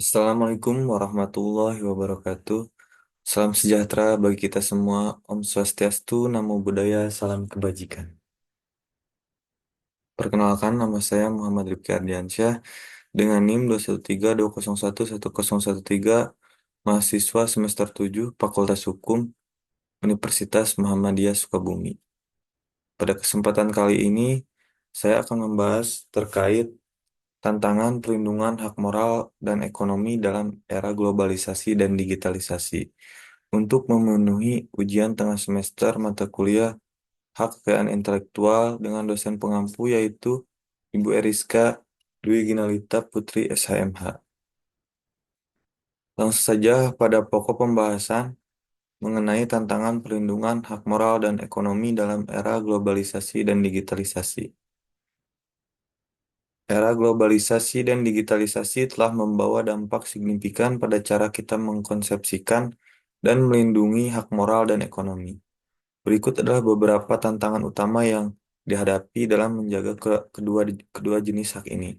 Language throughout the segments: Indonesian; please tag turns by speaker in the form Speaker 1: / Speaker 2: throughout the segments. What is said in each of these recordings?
Speaker 1: Assalamualaikum warahmatullahi wabarakatuh. Salam sejahtera bagi kita semua. Om Swastiastu, Namo Buddhaya, salam kebajikan. Perkenalkan, nama saya Muhammad Rifki Ardiansyah dengan NIM 21320110113, mahasiswa semester 7 Fakultas Hukum Universitas Muhammadiyah Sukabumi. Pada kesempatan kali ini, saya akan membahas terkait tantangan perlindungan hak moral dan ekonomi dalam era globalisasi dan digitalisasi. Untuk memenuhi ujian tengah semester mata kuliah Hak Kekayaan Intelektual dengan dosen pengampu yaitu Ibu Eriska Dwi Ginalita Putri SHMH. Langsung saja pada pokok pembahasan mengenai tantangan perlindungan hak moral dan ekonomi dalam era globalisasi dan digitalisasi. Era globalisasi dan digitalisasi telah membawa dampak signifikan pada cara kita mengkonsepsikan dan melindungi hak moral dan ekonomi. Berikut adalah beberapa tantangan utama yang dihadapi dalam menjaga kedua jenis hak ini.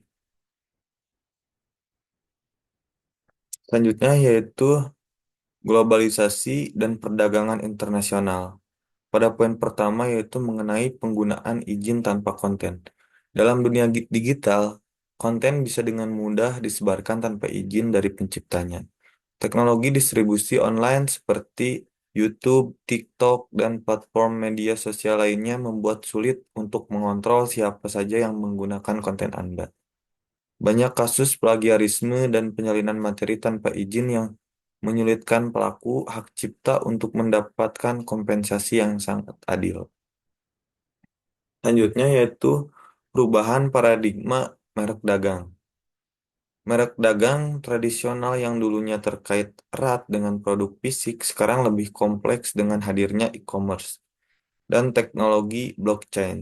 Speaker 1: Selanjutnya yaitu globalisasi dan perdagangan internasional. Pada poin pertama yaitu mengenai penggunaan izin tanpa konten. Dalam dunia digital, konten bisa dengan mudah disebarkan tanpa izin dari penciptanya. Teknologi distribusi online seperti YouTube, TikTok, dan platform media sosial lainnya membuat sulit untuk mengontrol siapa saja yang menggunakan konten Anda. Banyak kasus plagiarisme dan penyalinan materi tanpa izin yang menyulitkan pelaku hak cipta untuk mendapatkan kompensasi yang sangat adil. Selanjutnya yaitu perubahan paradigma merek dagang. Merek dagang tradisional yang dulunya terkait erat dengan produk fisik sekarang lebih kompleks dengan hadirnya e-commerce dan teknologi blockchain.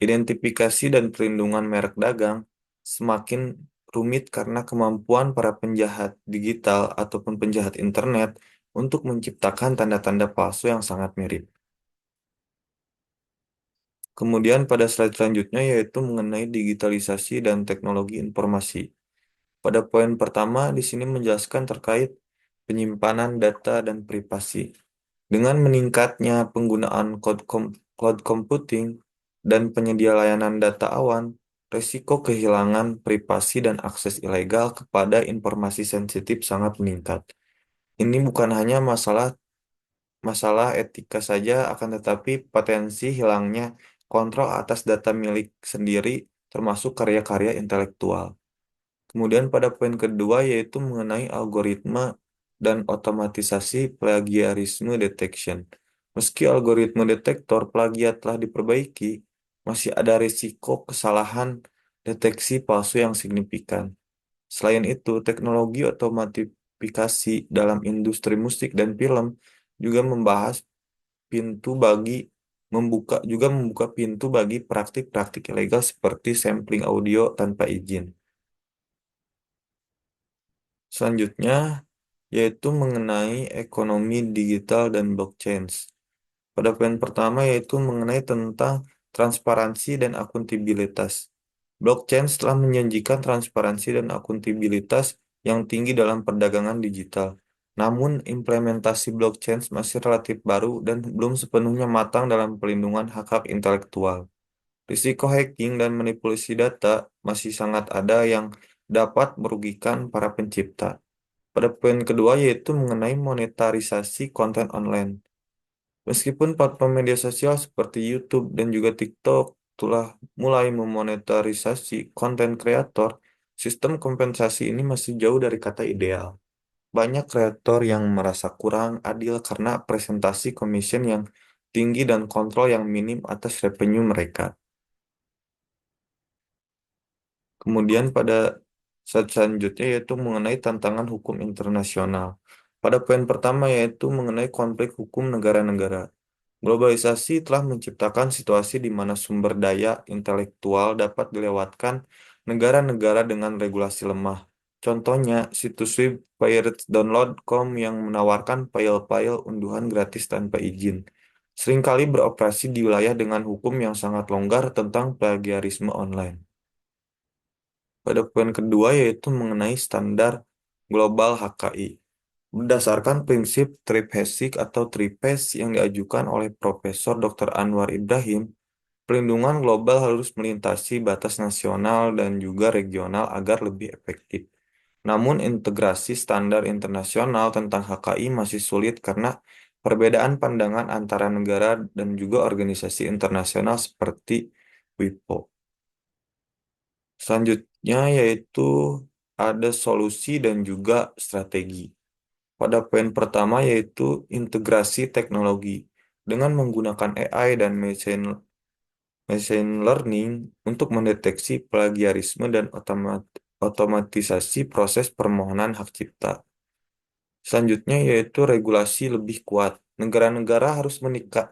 Speaker 1: Identifikasi dan perlindungan merek dagang semakin rumit karena kemampuan para penjahat digital ataupun penjahat internet untuk menciptakan tanda-tanda palsu yang sangat mirip. Kemudian pada slide selanjutnya yaitu mengenai digitalisasi dan teknologi informasi. Pada poin pertama, di sini menjelaskan terkait penyimpanan data dan privasi. Dengan meningkatnya penggunaan cloud computing dan penyedia layanan data awan, risiko kehilangan privasi dan akses ilegal kepada informasi sensitif sangat meningkat. Ini bukan hanya masalah masalah etika saja, akan tetapi potensi hilangnya kontrol atas data milik sendiri, termasuk karya-karya intelektual. Kemudian pada poin kedua yaitu mengenai algoritma dan otomatisasi plagiarisme detection. Meski algoritma detektor plagiat telah diperbaiki, masih ada risiko kesalahan deteksi palsu yang signifikan. Selain itu, teknologi otomatifikasi dalam industri musik dan film juga membahas pintu bagi membuka pintu bagi praktik-praktik ilegal seperti sampling audio tanpa izin. Selanjutnya, yaitu mengenai ekonomi digital dan blockchain. Pada poin pertama yaitu mengenai tentang transparansi dan akuntabilitas. Blockchain telah menjanjikan transparansi dan akuntabilitas yang tinggi dalam perdagangan digital. Namun, implementasi blockchain masih relatif baru dan belum sepenuhnya matang dalam pelindungan hak-hak intelektual. Risiko hacking dan manipulasi data masih sangat ada yang dapat merugikan para pencipta. Pada poin kedua yaitu mengenai monetarisasi konten online. Meskipun platform media sosial seperti YouTube dan juga TikTok telah mulai memonetarisasi konten kreator, sistem kompensasi ini masih jauh dari kata ideal. Banyak kreator yang merasa kurang adil karena presentasi commission yang tinggi dan kontrol yang minim atas revenue mereka. Kemudian pada slide selanjutnya yaitu mengenai tantangan hukum internasional. Pada poin pertama yaitu mengenai konflik hukum negara-negara. Globalisasi telah menciptakan situasi di mana sumber daya intelektual dapat dilewatkan negara-negara dengan regulasi lemah. Contohnya, situs web pirates.download.com yang menawarkan file-file unduhan gratis tanpa izin. Seringkali beroperasi di wilayah dengan hukum yang sangat longgar tentang plagiarisme online. Pada poin kedua yaitu mengenai standar global HKI. Berdasarkan prinsip Triphasik atau Triphase yang diajukan oleh Profesor Dr. Anwar Ibrahim, pelindungan global harus melintasi batas nasional dan juga regional agar lebih efektif. Namun integrasi standar internasional tentang HKI masih sulit karena perbedaan pandangan antara negara dan juga organisasi internasional seperti WIPO. Selanjutnya yaitu ada solusi dan juga strategi. Pada poin pertama yaitu integrasi teknologi. Dengan menggunakan AI dan machine learning untuk mendeteksi plagiarisme dan otomatisasi proses permohonan hak cipta. Selanjutnya yaitu regulasi lebih kuat. Negara-negara harus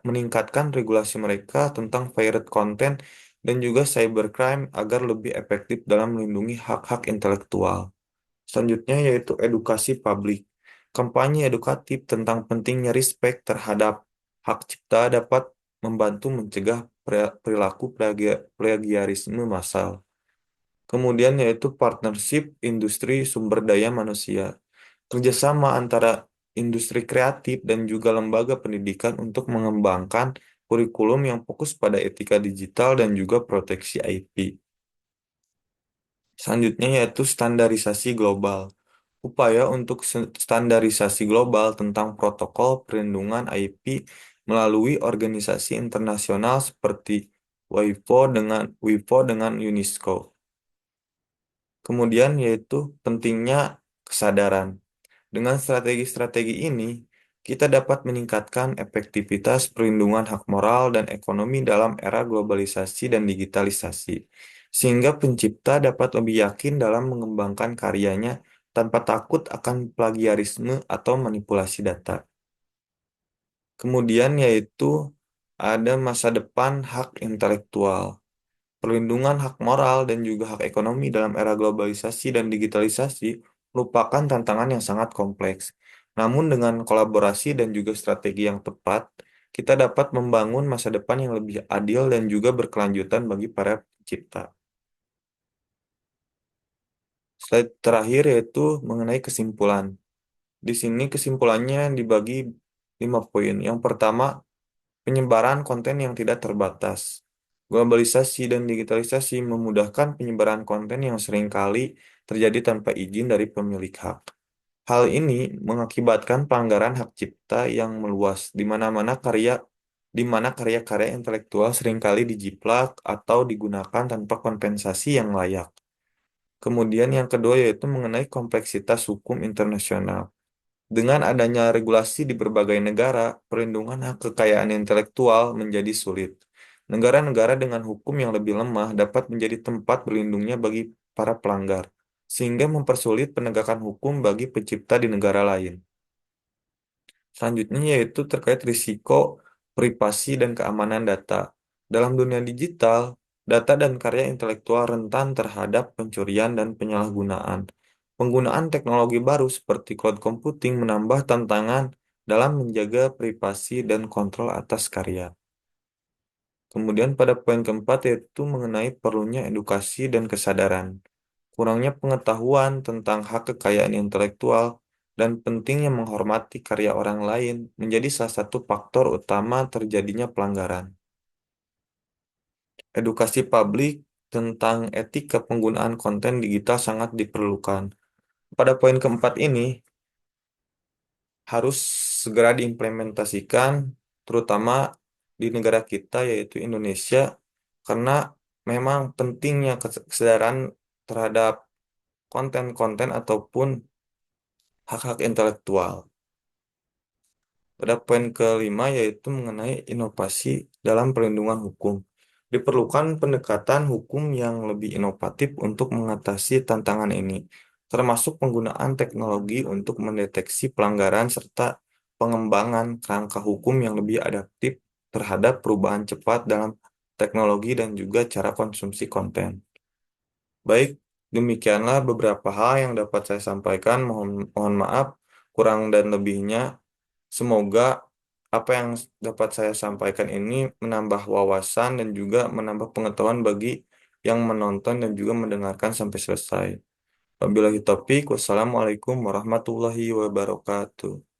Speaker 1: meningkatkan regulasi mereka tentang pirate content dan juga cybercrime agar lebih efektif dalam melindungi hak-hak intelektual. Selanjutnya yaitu edukasi publik. Kampanye edukatif tentang pentingnya respek terhadap hak cipta dapat membantu mencegah perilaku plagiarisme massal. Kemudian yaitu partnership industri sumber daya manusia. Kerjasama antara industri kreatif dan juga lembaga pendidikan untuk mengembangkan kurikulum yang fokus pada etika digital dan juga proteksi IP. Selanjutnya yaitu standarisasi global. Upaya untuk standarisasi global tentang protokol perlindungan IP melalui organisasi internasional seperti WIPO dengan UNESCO. Kemudian yaitu pentingnya kesadaran. Dengan strategi-strategi ini, kita dapat meningkatkan efektivitas perlindungan hak moral dan ekonomi dalam era globalisasi dan digitalisasi, sehingga pencipta dapat lebih yakin dalam mengembangkan karyanya tanpa takut akan plagiarisme atau manipulasi data. Kemudian yaitu ada masa depan hak intelektual. Perlindungan hak moral dan juga hak ekonomi dalam era globalisasi dan digitalisasi merupakan tantangan yang sangat kompleks. Namun dengan kolaborasi dan juga strategi yang tepat, kita dapat membangun masa depan yang lebih adil dan juga berkelanjutan bagi para pencipta. Slide terakhir yaitu mengenai kesimpulan. Di sini kesimpulannya dibagi 5 poin. Yang pertama, penyebaran konten yang tidak terbatas. Globalisasi dan digitalisasi memudahkan penyebaran konten yang seringkali terjadi tanpa izin dari pemilik hak. Hal ini mengakibatkan pelanggaran hak cipta yang meluas di mana karya-karya intelektual seringkali dijiplak atau digunakan tanpa kompensasi yang layak. Kemudian yang kedua yaitu mengenai kompleksitas hukum internasional. Dengan adanya regulasi di berbagai negara, perlindungan hak kekayaan intelektual menjadi sulit. Negara-negara dengan hukum yang lebih lemah dapat menjadi tempat berlindungnya bagi para pelanggar, sehingga mempersulit penegakan hukum bagi pencipta di negara lain. Selanjutnya yaitu terkait risiko privasi dan keamanan data. Dalam dunia digital, data dan karya intelektual rentan terhadap pencurian dan penyalahgunaan. Penggunaan teknologi baru seperti cloud computing menambah tantangan dalam menjaga privasi dan kontrol atas karya. Kemudian pada poin keempat yaitu mengenai perlunya edukasi dan kesadaran. Kurangnya pengetahuan tentang hak kekayaan intelektual dan pentingnya menghormati karya orang lain menjadi salah satu faktor utama terjadinya pelanggaran. Edukasi publik tentang etika penggunaan konten digital sangat diperlukan. Pada poin keempat ini harus segera diimplementasikan, terutama di negara kita yaitu Indonesia, karena memang pentingnya kesadaran terhadap konten-konten ataupun hak-hak intelektual. Pada poin kelima yaitu mengenai inovasi dalam perlindungan hukum. Diperlukan pendekatan hukum yang lebih inovatif untuk mengatasi tantangan ini, termasuk penggunaan teknologi untuk mendeteksi pelanggaran serta pengembangan kerangka hukum yang lebih adaptif terhadap perubahan cepat dalam teknologi dan juga cara konsumsi konten. Baik, demikianlah beberapa hal yang dapat saya sampaikan. Mohon maaf kurang dan lebihnya. Semoga apa yang dapat saya sampaikan ini menambah wawasan dan juga menambah pengetahuan bagi yang menonton dan juga mendengarkan sampai selesai. Wabillahi taufiq, wassalamualaikum warahmatullahi wabarakatuh.